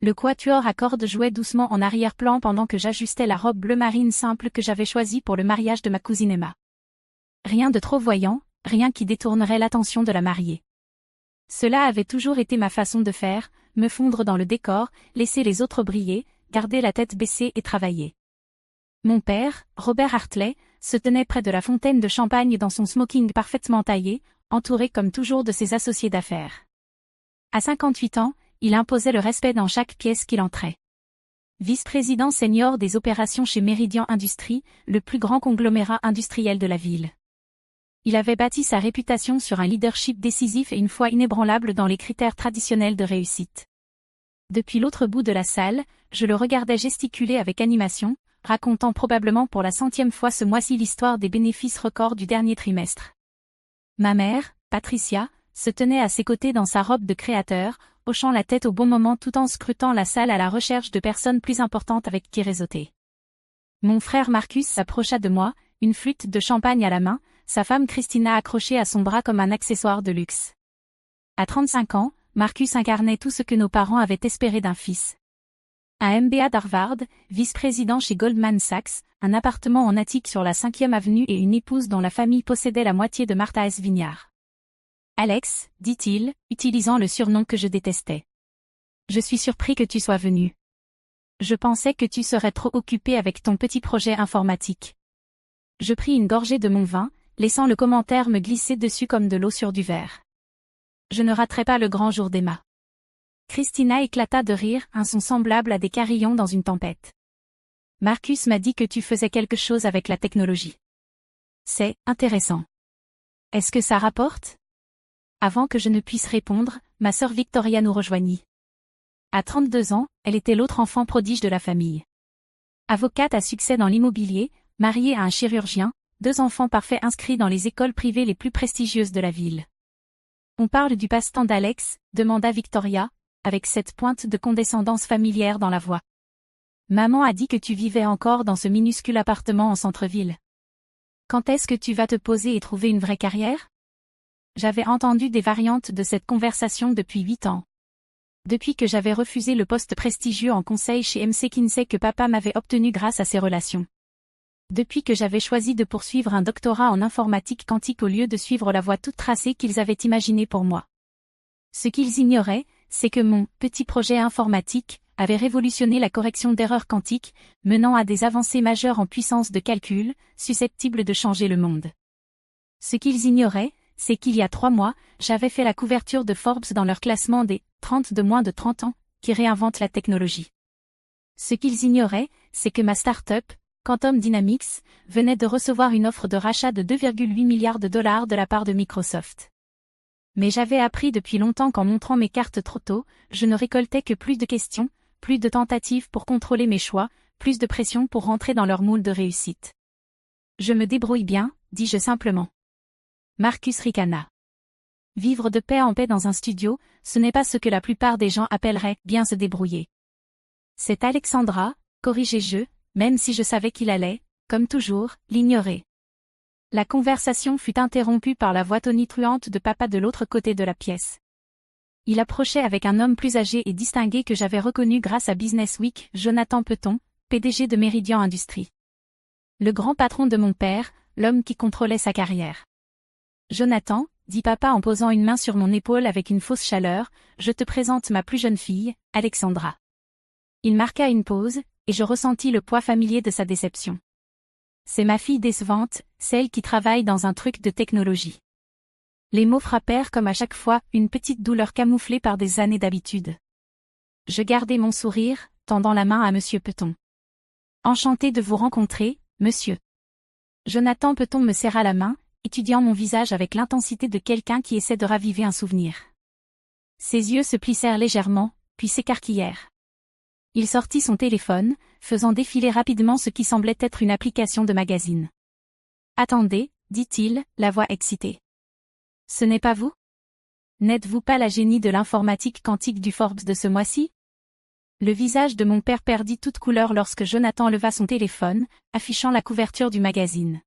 Le quatuor à cordes jouait doucement en arrière-plan pendant que j'ajustais la robe bleu marine simple que j'avais choisie pour le mariage de ma cousine Emma. Rien de trop voyant, rien qui détournerait l'attention de la mariée. Cela avait toujours été ma façon de faire, me fondre dans le décor, laisser les autres briller, garder la tête baissée et travailler. Mon père, Robert Hartley, se tenait près de la fontaine de champagne dans son smoking parfaitement taillé, entouré comme toujours de ses associés d'affaires. À 58 ans, il imposait le respect dans chaque pièce qu'il entrait. Vice-président senior des opérations chez Meridian Industries, le plus grand conglomérat industriel de la ville. Il avait bâti sa réputation sur un leadership décisif et une foi inébranlable dans les critères traditionnels de réussite. Depuis l'autre bout de la salle, je le regardais gesticuler avec animation, racontant probablement pour la 100e fois ce mois-ci l'histoire des bénéfices records du dernier trimestre. Ma mère, Patricia, se tenait à ses côtés dans sa robe de créateur, hochant la tête au bon moment tout en scrutant la salle à la recherche de personnes plus importantes avec qui réseauter. Mon frère Marcus s'approcha de moi, une flûte de champagne à la main, sa femme Christina accrochée à son bras comme un accessoire de luxe. À 35 ans, Marcus incarnait tout ce que nos parents avaient espéré d'un fils. Un MBA d'Harvard, vice-président chez Goldman Sachs, un appartement en attique sur la 5e avenue et une épouse dont la famille possédait la moitié de Martha S. Vineyard. Alex, dit-il, utilisant le surnom que je détestais. Je suis surpris que tu sois venu. Je pensais que tu serais trop occupé avec ton petit projet informatique. Je pris une gorgée de mon vin, laissant le commentaire me glisser dessus comme de l'eau sur du verre. Je ne raterai pas le grand jour d'Emma. Christina éclata de rire, un son semblable à des carillons dans une tempête. Marcus m'a dit que tu faisais quelque chose avec la technologie. C'est intéressant. Est-ce que ça rapporte? Avant que je ne puisse répondre, ma sœur Victoria nous rejoignit. À 32 ans, elle était l'autre enfant prodige de la famille. Avocate à succès dans l'immobilier, mariée à un chirurgien, 2 enfants parfaits inscrits dans les écoles privées les plus prestigieuses de la ville. On parle du passe-temps d'Alex, demanda Victoria, avec cette pointe de condescendance familière dans la voix. Maman a dit que tu vivais encore dans ce minuscule appartement en centre-ville. Quand est-ce que tu vas te poser et trouver une vraie carrière? J'avais entendu des variantes de cette conversation depuis 8 ans. Depuis que j'avais refusé le poste prestigieux en conseil chez MC Kinsey que papa m'avait obtenu grâce à ses relations. Depuis que j'avais choisi de poursuivre un doctorat en informatique quantique au lieu de suivre la voie toute tracée qu'ils avaient imaginée pour moi. Ce qu'ils ignoraient, c'est que mon petit projet informatique avait révolutionné la correction d'erreurs quantiques, menant à des avancées majeures en puissance de calcul, susceptibles de changer le monde. Ce qu'ils ignoraient, c'est qu'il y a 3 mois, j'avais fait la couverture de Forbes dans leur classement des 30 de moins de 30 ans, qui réinventent la technologie. Ce qu'ils ignoraient, c'est que ma start-up, Quantum Dynamics, venait de recevoir une offre de rachat de 2,8 milliards de dollars de la part de Microsoft. Mais j'avais appris depuis longtemps qu'en montrant mes cartes trop tôt, je ne récoltais que plus de questions, plus de tentatives pour contrôler mes choix, plus de pression pour rentrer dans leur moule de réussite. Je me débrouille bien, dis-je simplement. Marcus ricana. Vivre de paix en paix dans un studio, ce n'est pas ce que la plupart des gens appelleraient bien se débrouiller. C'est Alexandra, corrigeai-je, même si je savais qu'il allait, comme toujours, l'ignorer. La conversation fut interrompue par la voix tonitruante de papa de l'autre côté de la pièce. Il approchait avec un homme plus âgé et distingué que j'avais reconnu grâce à Business Week, Jonathan Peton, PDG de Meridian Industries. Le grand patron de mon père, l'homme qui contrôlait sa carrière. Jonathan, dit papa en posant une main sur mon épaule avec une fausse chaleur, je te présente ma plus jeune fille, Alexandra. Il marqua une pause, et je ressentis le poids familier de sa déception. C'est ma fille décevante, celle qui travaille dans un truc de technologie. Les mots frappèrent comme à chaque fois une petite douleur camouflée par des années d'habitude. Je gardai mon sourire, tendant la main à Monsieur Peton. Enchanté de vous rencontrer, monsieur. Jonathan Peton me serra la main, étudiant mon visage avec l'intensité de quelqu'un qui essaie de raviver un souvenir. Ses yeux se plissèrent légèrement, puis s'écarquillèrent. Il sortit son téléphone, faisant défiler rapidement ce qui semblait être une application de magazine. « Attendez, dit-il, la voix excitée. Ce n'est pas vous? N'êtes-vous pas la génie de l'informatique quantique du Forbes de ce mois-ci? » Le visage de mon père perdit toute couleur lorsque Jonathan leva son téléphone, affichant la couverture du magazine.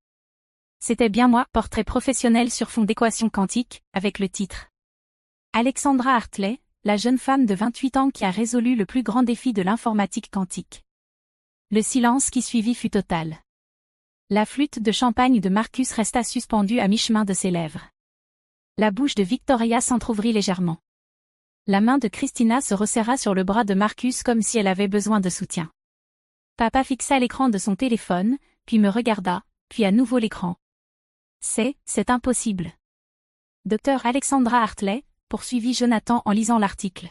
C'était bien moi, portrait professionnel sur fond d'équation quantique, avec le titre. Alexandra Hartley, la jeune femme de 28 ans qui a résolu le plus grand défi de l'informatique quantique. Le silence qui suivit fut total. La flûte de champagne de Marcus resta suspendue à mi-chemin de ses lèvres. La bouche de Victoria s'entr'ouvrit légèrement. La main de Christina se resserra sur le bras de Marcus comme si elle avait besoin de soutien. Papa fixa l'écran de son téléphone, puis me regarda, puis à nouveau l'écran. C'est impossible. Dr Alexandra Hartley, poursuivit Jonathan en lisant l'article.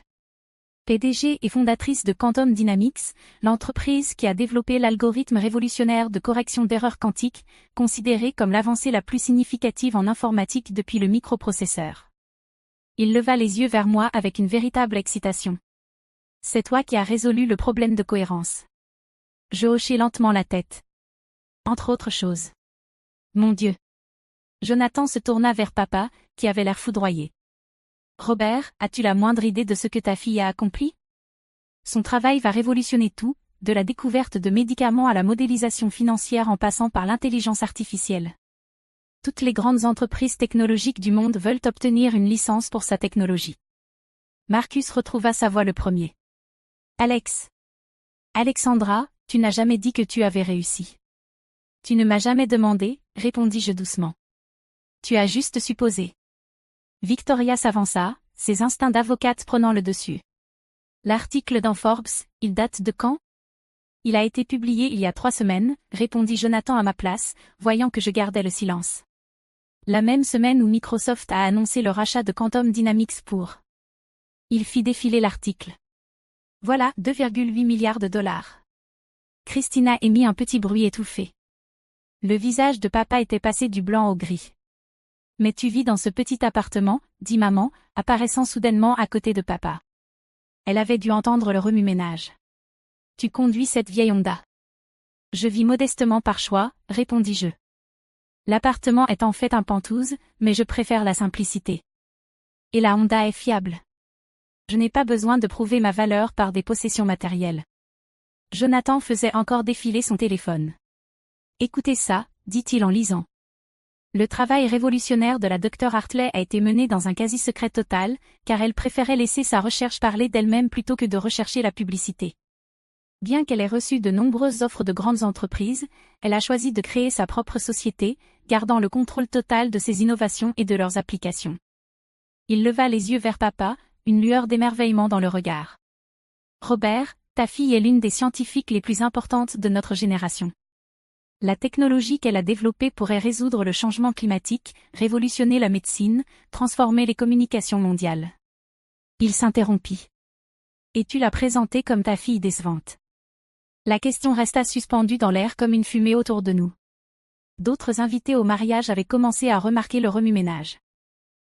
PDG et fondatrice de Quantum Dynamics, l'entreprise qui a développé l'algorithme révolutionnaire de correction d'erreurs quantiques, considéré comme l'avancée la plus significative en informatique depuis le microprocesseur. Il leva les yeux vers moi avec une véritable excitation. C'est toi qui as résolu le problème de cohérence. Je hochai lentement la tête. Entre autres choses. Mon Dieu. Jonathan se tourna vers papa, qui avait l'air foudroyé. Robert, as-tu la moindre idée de ce que ta fille a accompli? Son travail va révolutionner tout, de la découverte de médicaments à la modélisation financière en passant par l'intelligence artificielle. Toutes les grandes entreprises technologiques du monde veulent obtenir une licence pour sa technologie. Marcus retrouva sa voix le premier. Alexandra, tu n'as jamais dit que tu avais réussi. Tu ne m'as jamais demandé, répondis-je doucement. Tu as juste supposé. Victoria s'avança, ses instincts d'avocate prenant le dessus. L'article dans Forbes, il date de quand? Il a été publié il y a 3 semaines, répondit Jonathan à ma place, voyant que je gardais le silence. La même semaine où Microsoft a annoncé le rachat de Quantum Dynamics pour. Il fit défiler l'article. Voilà, 2,8 milliards de dollars. Christina émit un petit bruit étouffé. Le visage de papa était passé du blanc au gris. Mais tu vis dans ce petit appartement, dit maman, apparaissant soudainement à côté de papa. Elle avait dû entendre le remue-ménage. Tu conduis cette vieille Honda. Je vis modestement par choix, répondis-je. L'appartement est en fait un pantouse, mais je préfère la simplicité. Et la Honda est fiable. Je n'ai pas besoin de prouver ma valeur par des possessions matérielles. Jonathan faisait encore défiler son téléphone. Écoutez ça, dit-il en lisant. Le travail révolutionnaire de la Dr Hartley a été mené dans un quasi-secret total, car elle préférait laisser sa recherche parler d'elle-même plutôt que de rechercher la publicité. Bien qu'elle ait reçu de nombreuses offres de grandes entreprises, elle a choisi de créer sa propre société, gardant le contrôle total de ses innovations et de leurs applications. Il leva les yeux vers papa, une lueur d'émerveillement dans le regard. Robert, ta fille est l'une des scientifiques les plus importantes de notre génération. La technologie qu'elle a développée pourrait résoudre le changement climatique, révolutionner la médecine, transformer les communications mondiales. Il s'interrompit. Et tu l'as présentée comme ta fille décevante. La question resta suspendue dans l'air comme une fumée autour de nous. D'autres invités au mariage avaient commencé à remarquer le remue-ménage.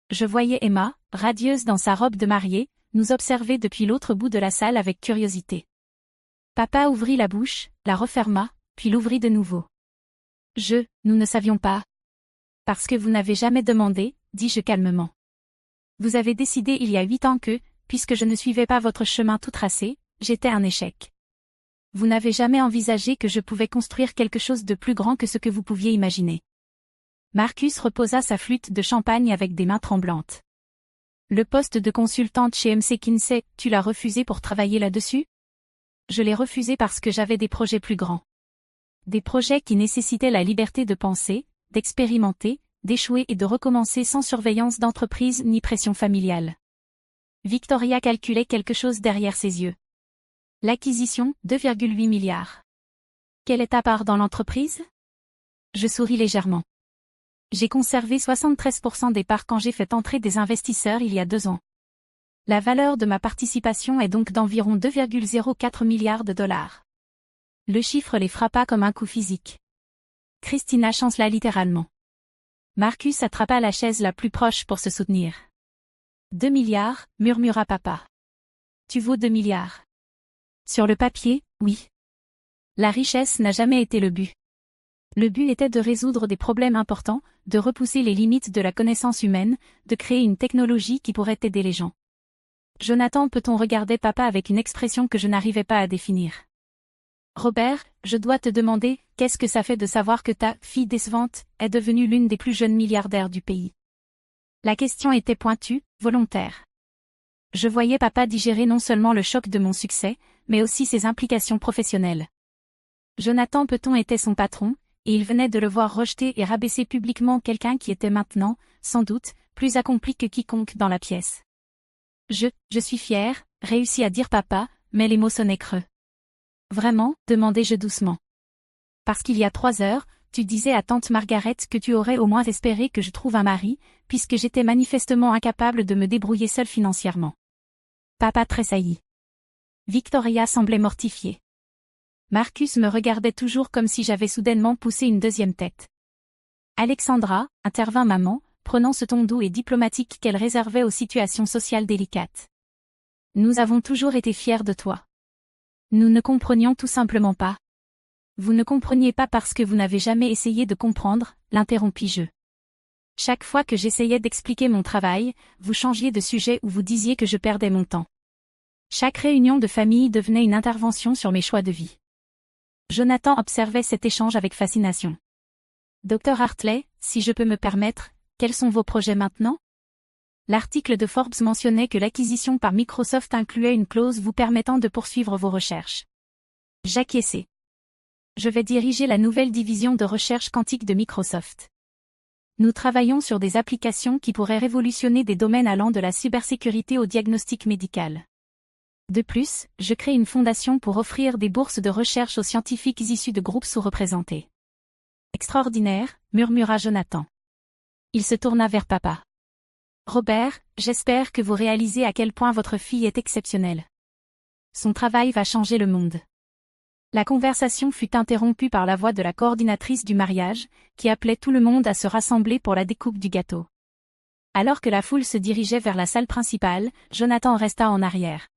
Je voyais Emma, radieuse dans sa robe de mariée, nous observer depuis l'autre bout de la salle avec curiosité. Papa ouvrit la bouche, la referma, puis l'ouvrit de nouveau. Nous ne savions pas. Parce que vous n'avez jamais demandé, dis-je calmement. Vous avez décidé il y a 8 ans que, puisque je ne suivais pas votre chemin tout tracé, j'étais un échec. Vous n'avez jamais envisagé que je pouvais construire quelque chose de plus grand que ce que vous pouviez imaginer. Marcus reposa sa flûte de champagne avec des mains tremblantes. Le poste de consultante chez MC Kinsey, tu l'as refusé pour travailler là-dessus? Je l'ai refusé parce que j'avais des projets plus grands. Des projets qui nécessitaient la liberté de penser, d'expérimenter, d'échouer et de recommencer sans surveillance d'entreprise ni pression familiale. Victoria calculait quelque chose derrière ses yeux. L'acquisition, 2,8 milliards. Quelle est ta part dans l'entreprise? Je souris légèrement. J'ai conservé 73% des parts quand j'ai fait entrer des investisseurs il y a 2 ans. La valeur de ma participation est donc d'environ 2,04 milliards de dollars. Le chiffre les frappa comme un coup physique. Christina chancela littéralement. Marcus attrapa la chaise la plus proche pour se soutenir. 2 milliards, murmura papa. Tu vaux 2 milliards. Sur le papier, oui. La richesse n'a jamais été le but. Le but était de résoudre des problèmes importants, de repousser les limites de la connaissance humaine, de créer une technologie qui pourrait aider les gens. Jonathan peut-on regarder papa avec une expression que je n'arrivais pas à définir. Robert, je dois te demander, qu'est-ce que ça fait de savoir que ta fille décevante est devenue l'une des plus jeunes milliardaires du pays? La question était pointue, volontaire. Je voyais papa digérer non seulement le choc de mon succès, mais aussi ses implications professionnelles. Jonathan Peton était son patron, et il venait de le voir rejeter et rabaisser publiquement quelqu'un qui était maintenant, sans doute, plus accompli que quiconque dans la pièce. Je suis fière, réussit à dire papa, mais les mots sonnaient creux. Vraiment, demandai-je doucement. Parce qu'il y a 3 heures, tu disais à tante Margaret que tu aurais au moins espéré que je trouve un mari, puisque j'étais manifestement incapable de me débrouiller seule financièrement. Papa tressaillit. Victoria semblait mortifiée. Marcus me regardait toujours comme si j'avais soudainement poussé une deuxième tête. Alexandra, intervint maman, prenant ce ton doux et diplomatique qu'elle réservait aux situations sociales délicates. Nous avons toujours été fiers de toi. Nous ne comprenions tout simplement pas. Vous ne compreniez pas parce que vous n'avez jamais essayé de comprendre, l'interrompis-je. Chaque fois que j'essayais d'expliquer mon travail, vous changiez de sujet ou vous disiez que je perdais mon temps. Chaque réunion de famille devenait une intervention sur mes choix de vie. Jonathan observait cet échange avec fascination. Dr Hartley, si je peux me permettre, quels sont vos projets maintenant? L'article de Forbes mentionnait que l'acquisition par Microsoft incluait une clause vous permettant de poursuivre vos recherches. J'acquiesçai. Je vais diriger la nouvelle division de recherche quantique de Microsoft. Nous travaillons sur des applications qui pourraient révolutionner des domaines allant de la cybersécurité au diagnostic médical. De plus, je crée une fondation pour offrir des bourses de recherche aux scientifiques issus de groupes sous-représentés. Extraordinaire, murmura Jonathan. Il se tourna vers papa. Robert, j'espère que vous réalisez à quel point votre fille est exceptionnelle. Son travail va changer le monde. La conversation fut interrompue par la voix de la coordinatrice du mariage, qui appelait tout le monde à se rassembler pour la découpe du gâteau. Alors que la foule se dirigeait vers la salle principale, Jonathan resta en arrière.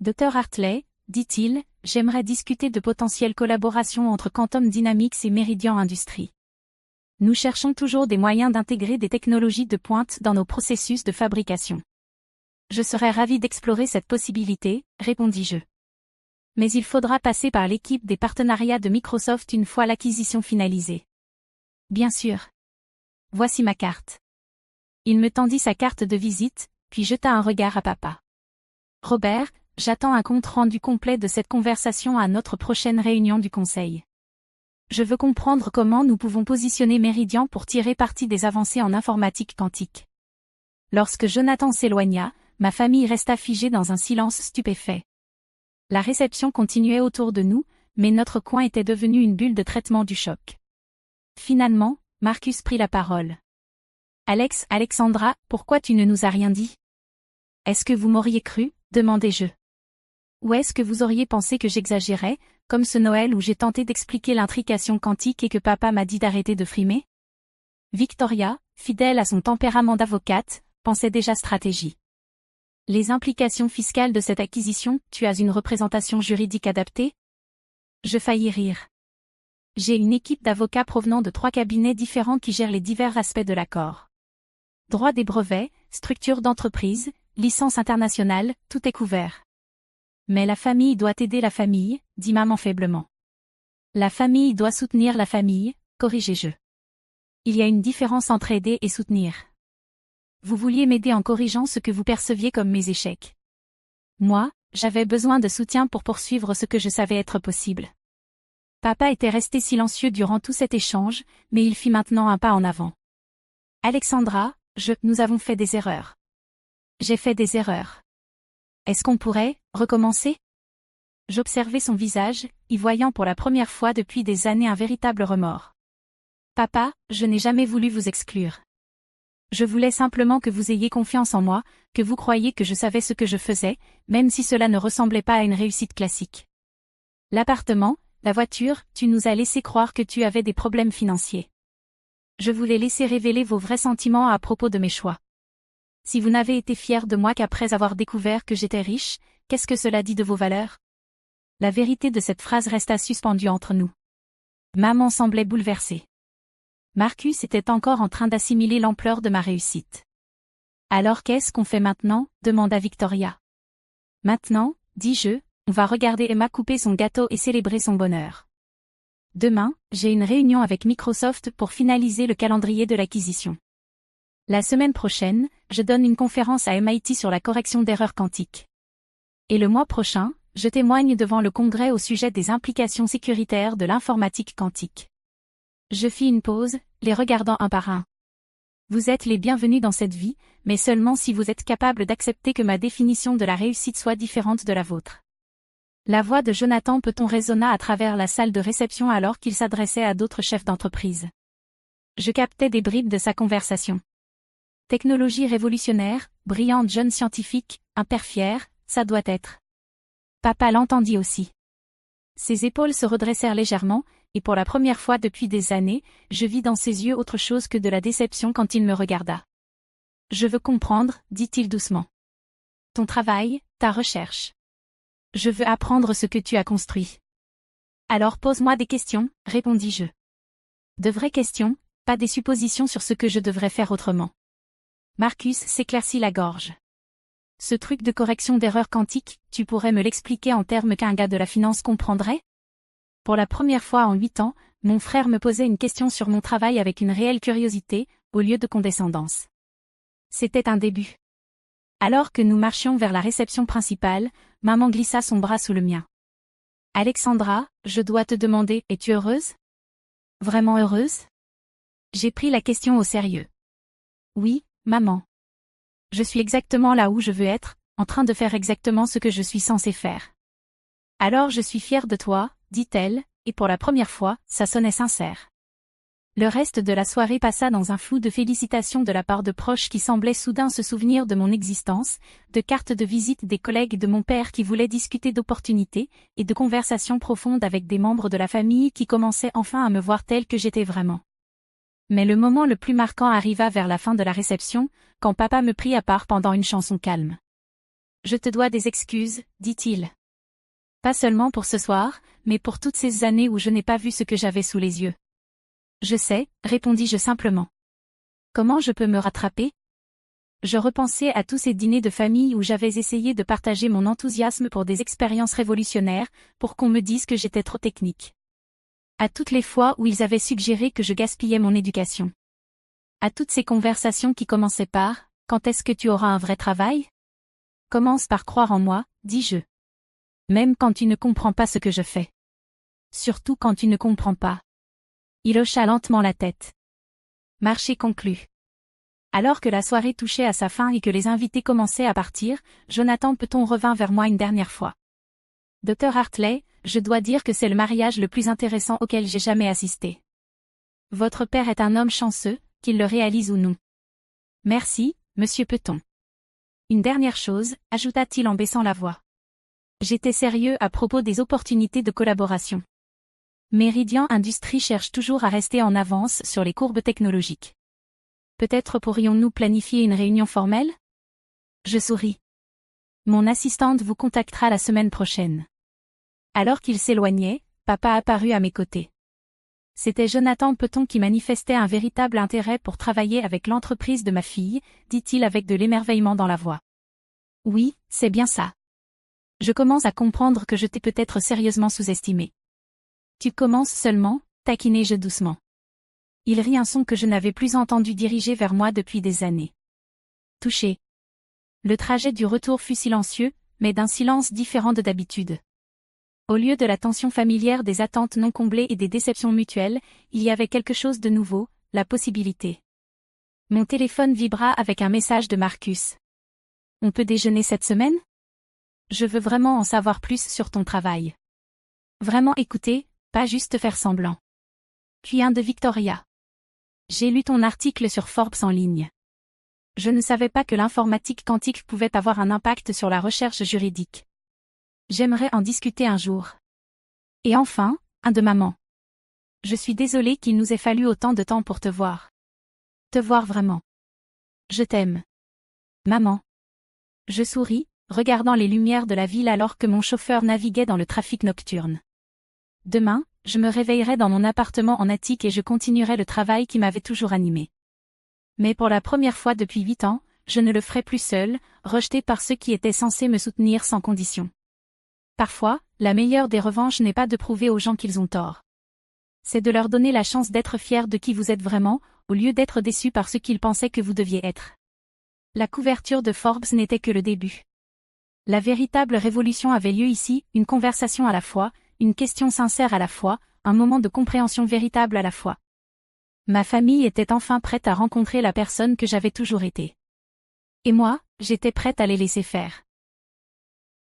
Dr Hartley, dit-il, j'aimerais discuter de potentielles collaborations entre Quantum Dynamics et Meridian Industries. Nous cherchons toujours des moyens d'intégrer des technologies de pointe dans nos processus de fabrication. Je serais ravi d'explorer cette possibilité, répondis-je. Mais il faudra passer par l'équipe des partenariats de Microsoft une fois l'acquisition finalisée. Bien sûr. Voici ma carte. Il me tendit sa carte de visite, puis jeta un regard à papa. Robert, j'attends un compte-rendu complet de cette conversation à notre prochaine réunion du conseil. Je veux comprendre comment nous pouvons positionner Meridian pour tirer parti des avancées en informatique quantique. Lorsque Jonathan s'éloigna, ma famille resta figée dans un silence stupéfait. La réception continuait autour de nous, mais notre coin était devenu une bulle de traitement du choc. Finalement, Marcus prit la parole. Alexandra, pourquoi tu ne nous as rien dit? Est-ce que vous m'auriez cru? Demandai-je. Ou est-ce que vous auriez pensé que j'exagérais, comme ce Noël où j'ai tenté d'expliquer l'intrication quantique et que papa m'a dit d'arrêter de frimer? Victoria, fidèle à son tempérament d'avocate, pensait déjà stratégie. Les implications fiscales de cette acquisition, tu as une représentation juridique adaptée? Je faillis rire. J'ai une équipe d'avocats provenant de 3 cabinets différents qui gèrent les divers aspects de l'accord. Droit des brevets, structure d'entreprise, licence internationale, tout est couvert. Mais la famille doit aider la famille, dit maman faiblement. La famille doit soutenir la famille, corrigeai-je. Il y a une différence entre aider et soutenir. Vous vouliez m'aider en corrigeant ce que vous perceviez comme mes échecs. Moi, j'avais besoin de soutien pour poursuivre ce que je savais être possible. Papa était resté silencieux durant tout cet échange, mais il fit maintenant un pas en avant. Alexandra, nous avons fait des erreurs. J'ai fait des erreurs. Est-ce qu'on pourrait recommencer? J'observais son visage, y voyant pour la première fois depuis des années un véritable remords. Papa, je n'ai jamais voulu vous exclure. Je voulais simplement que vous ayez confiance en moi, que vous croyiez que je savais ce que je faisais, même si cela ne ressemblait pas à une réussite classique. L'appartement, la voiture, tu nous as laissé croire que tu avais des problèmes financiers. Je voulais laisser révéler vos vrais sentiments à propos de mes choix. Si vous n'avez été fier de moi qu'après avoir découvert que j'étais riche, qu'est-ce que cela dit de vos valeurs? La vérité de cette phrase resta suspendue entre nous. Maman semblait bouleversée. Marcus était encore en train d'assimiler l'ampleur de ma réussite. Alors qu'est-ce qu'on fait maintenant? Demanda Victoria. Maintenant, dis-je, on va regarder Emma couper son gâteau et célébrer son bonheur. Demain, j'ai une réunion avec Microsoft pour finaliser le calendrier de l'acquisition. La semaine prochaine, je donne une conférence à MIT sur la correction d'erreurs quantiques. Et le mois prochain, je témoigne devant le Congrès au sujet des implications sécuritaires de l'informatique quantique. Je fis une pause, les regardant un par un. Vous êtes les bienvenus dans cette vie, mais seulement si vous êtes capable d'accepter que ma définition de la réussite soit différente de la vôtre. La voix de Jonathan Peton résonna à travers la salle de réception alors qu'il s'adressait à d'autres chefs d'entreprise. Je captais des bribes de sa conversation. Technologie révolutionnaire, brillante jeune scientifique, un père fier, ça doit être. Papa l'entendit aussi. Ses épaules se redressèrent légèrement, et pour la première fois depuis des années, je vis dans ses yeux autre chose que de la déception quand il me regarda. Je veux comprendre, dit-il doucement. Ton travail, ta recherche. Je veux apprendre ce que tu as construit. Alors pose-moi des questions, répondis-je. De vraies questions, pas des suppositions sur ce que je devrais faire autrement. Marcus s'éclaircit la gorge. Ce truc de correction d'erreurs quantiques, tu pourrais me l'expliquer en termes qu'un gars de la finance comprendrait? Pour la première fois en 8 ans, mon frère me posait une question sur mon travail avec une réelle curiosité, au lieu de condescendance. C'était un début. Alors que nous marchions vers la réception principale, maman glissa son bras sous le mien. Alexandra, je dois te demander, es-tu heureuse? Vraiment heureuse? J'ai pris la question au sérieux. Oui, maman. Je suis exactement là où je veux être, en train de faire exactement ce que je suis censée faire. Alors je suis fière de toi, dit-elle, et pour la première fois, ça sonnait sincère. Le reste de la soirée passa dans un flou de félicitations de la part de proches qui semblaient soudain se souvenir de mon existence, de cartes de visite des collègues de mon père qui voulaient discuter d'opportunités, et de conversations profondes avec des membres de la famille qui commençaient enfin à me voir telle que j'étais vraiment. Mais le moment le plus marquant arriva vers la fin de la réception, quand papa me prit à part pendant une chanson calme. Je te dois des excuses, dit-il. Pas seulement pour ce soir, mais pour toutes ces années où je n'ai pas vu ce que j'avais sous les yeux. Je sais, répondis-je simplement. Comment je peux me rattraper? Je repensais à tous ces dîners de famille où j'avais essayé de partager mon enthousiasme pour des expériences révolutionnaires, pour qu'on me dise que j'étais trop technique. À toutes les fois où ils avaient suggéré que je gaspillais mon éducation. À toutes ces conversations qui commençaient par « Quand est-ce que tu auras un vrai travail ?» Commence par croire en moi, dis-je. Même quand tu ne comprends pas ce que je fais. Surtout quand tu ne comprends pas. Il hocha lentement la tête. Marché conclu. Alors que la soirée touchait à sa fin et que les invités commençaient à partir, Jonathan Peton revint vers moi une dernière fois. Dr Hartley, je dois dire que c'est le mariage le plus intéressant auquel j'ai jamais assisté. Votre père est un homme chanceux, qu'il le réalise ou non. Merci, monsieur Peton. Une dernière chose, ajouta-t-il en baissant la voix. J'étais sérieux à propos des opportunités de collaboration. Meridian Industries cherche toujours à rester en avance sur les courbes technologiques. Peut-être pourrions-nous planifier une réunion formelle? Je souris. Mon assistante vous contactera la semaine prochaine. Alors qu'il s'éloignait, papa apparut à mes côtés. C'était Jonathan Peton qui manifestait un véritable intérêt pour travailler avec l'entreprise de ma fille, dit-il avec de l'émerveillement dans la voix. Oui, c'est bien ça. Je commence à comprendre que je t'ai peut-être sérieusement sous-estimé. Tu commences seulement, taquinai-je doucement. Il rit un son que je n'avais plus entendu diriger vers moi depuis des années. Touché. Le trajet du retour fut silencieux, mais d'un silence différent de d'habitude. Au lieu de la tension familière des attentes non comblées et des déceptions mutuelles, il y avait quelque chose de nouveau, la possibilité. Mon téléphone vibra avec un message de Marcus. On peut déjeuner cette semaine? Je veux vraiment en savoir plus sur ton travail. Vraiment écouter, pas juste faire semblant. Puis un de Victoria. J'ai lu ton article sur Forbes en ligne. Je ne savais pas que l'informatique quantique pouvait avoir un impact sur la recherche juridique. J'aimerais en discuter un jour. Et enfin, un de maman. Je suis désolée qu'il nous ait fallu autant de temps pour te voir. Te voir vraiment. Je t'aime. Maman. Je souris, regardant les lumières de la ville alors que mon chauffeur naviguait dans le trafic nocturne. Demain, je me réveillerai dans mon appartement en attique et je continuerai le travail qui m'avait toujours animé. Mais pour la première fois depuis 8 ans, je ne le ferai plus seul, rejeté par ceux qui étaient censés me soutenir sans condition. Parfois, la meilleure des revanches n'est pas de prouver aux gens qu'ils ont tort. C'est de leur donner la chance d'être fiers de qui vous êtes vraiment, au lieu d'être déçus par ce qu'ils pensaient que vous deviez être. La couverture de Forbes n'était que le début. La véritable révolution avait lieu ici, une conversation à la fois, une question sincère à la fois, un moment de compréhension véritable à la fois. Ma famille était enfin prête à rencontrer la personne que j'avais toujours été. Et moi, j'étais prête à les laisser faire.